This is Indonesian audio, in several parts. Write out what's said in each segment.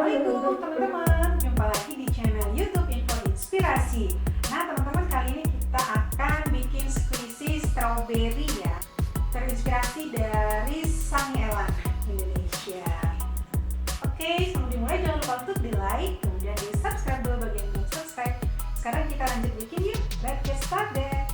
Assalamualaikum teman-teman, jumpa lagi di channel YouTube Info Inspirasi. Nah teman-teman, kali ini kita akan bikin squishy strawberry ya, terinspirasi dari Sang Elang Indonesia. Oke, sebelum dimulai jangan lupa untuk di like, kemudian di subscribe dulu bagian belum subscribe. Sekarang kita lanjut bikin yuk, let's get started.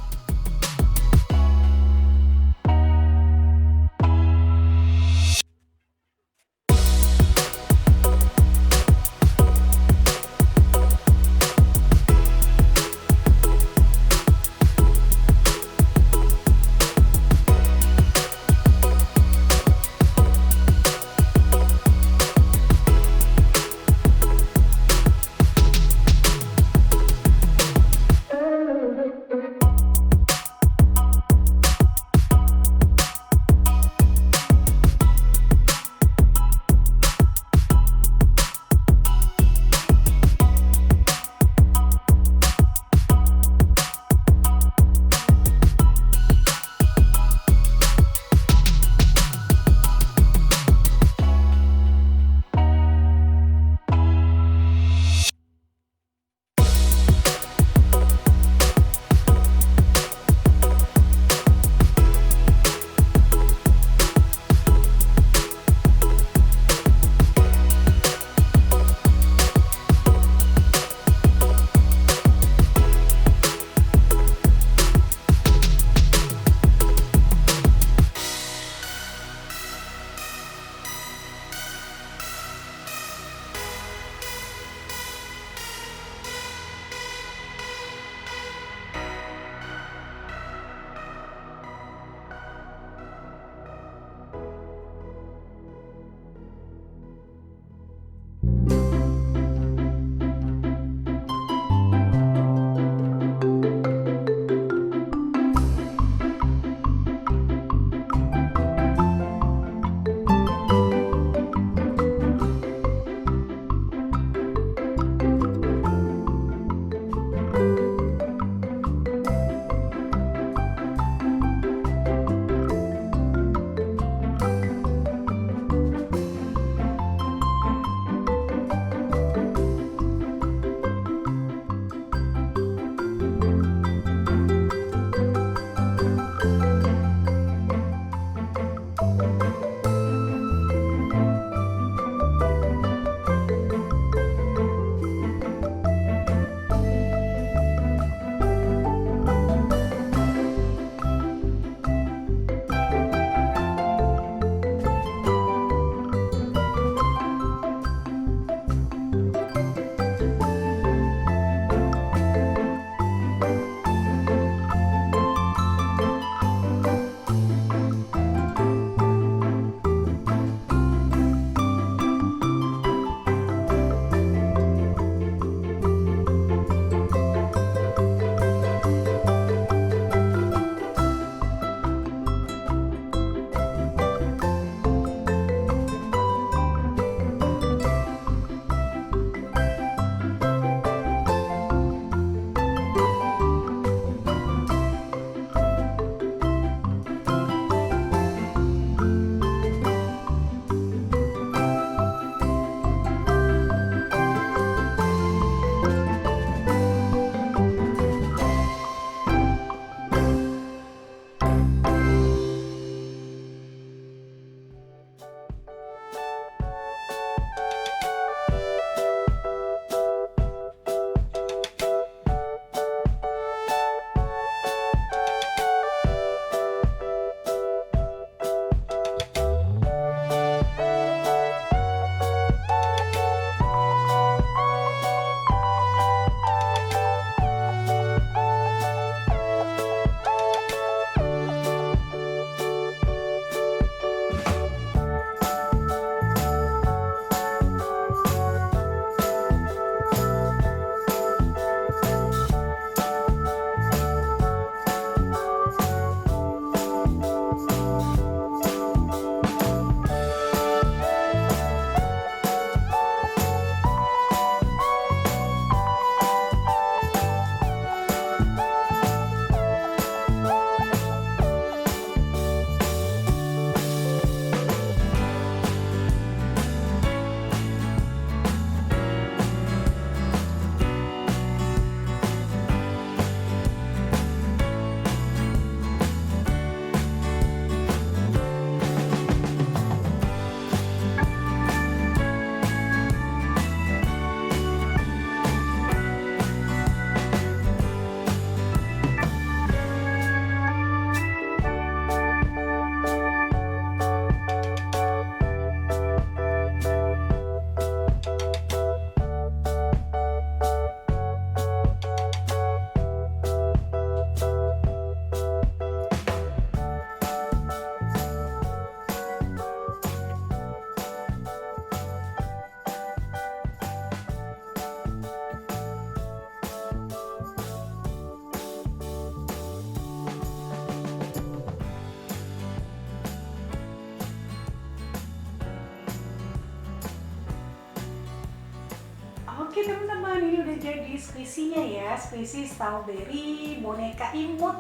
Oke teman-teman, ini udah jadi squishy-nya ya, squishy strawberry boneka imut.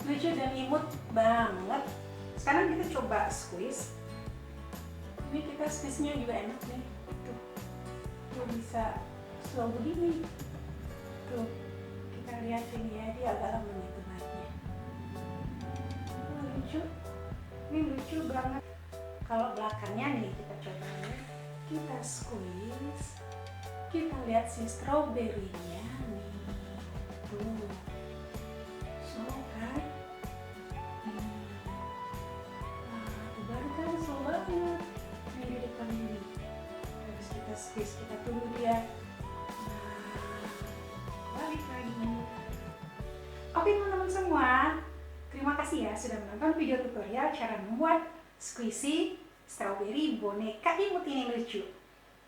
Lucu dan imut banget. Sekarang kita coba squeeze. Ini kita squeeze-nya juga enak nih. Tuh bisa slow begini. Tuh, kita lihat ini ya, dia agak lama itu naiknya. Lucu. Ini lucu banget. Kalau belakangnya nih kita coba ya. Kita squeeze. Kita lihat si stroberinya nih. Tuh. Slow kan? Tuh baru kan slow banget. Ini di depan ini. Terus kita squeeze, kita tunggu dia. Balik lagi. Oke teman-teman semua, terima kasih ya sudah menonton video tutorial cara membuat squishy strawberry boneka imut ini lucu.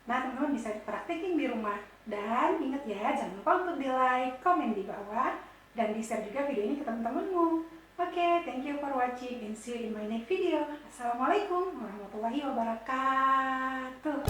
Nah teman-teman bisa dipraktekin di rumah. Dan ingat ya, jangan lupa untuk di like, komen di bawah, dan di share juga video ini ke teman-temanmu. Oke, thank you for watching and see you in my next video. Assalamualaikum warahmatullahi wabarakatuh.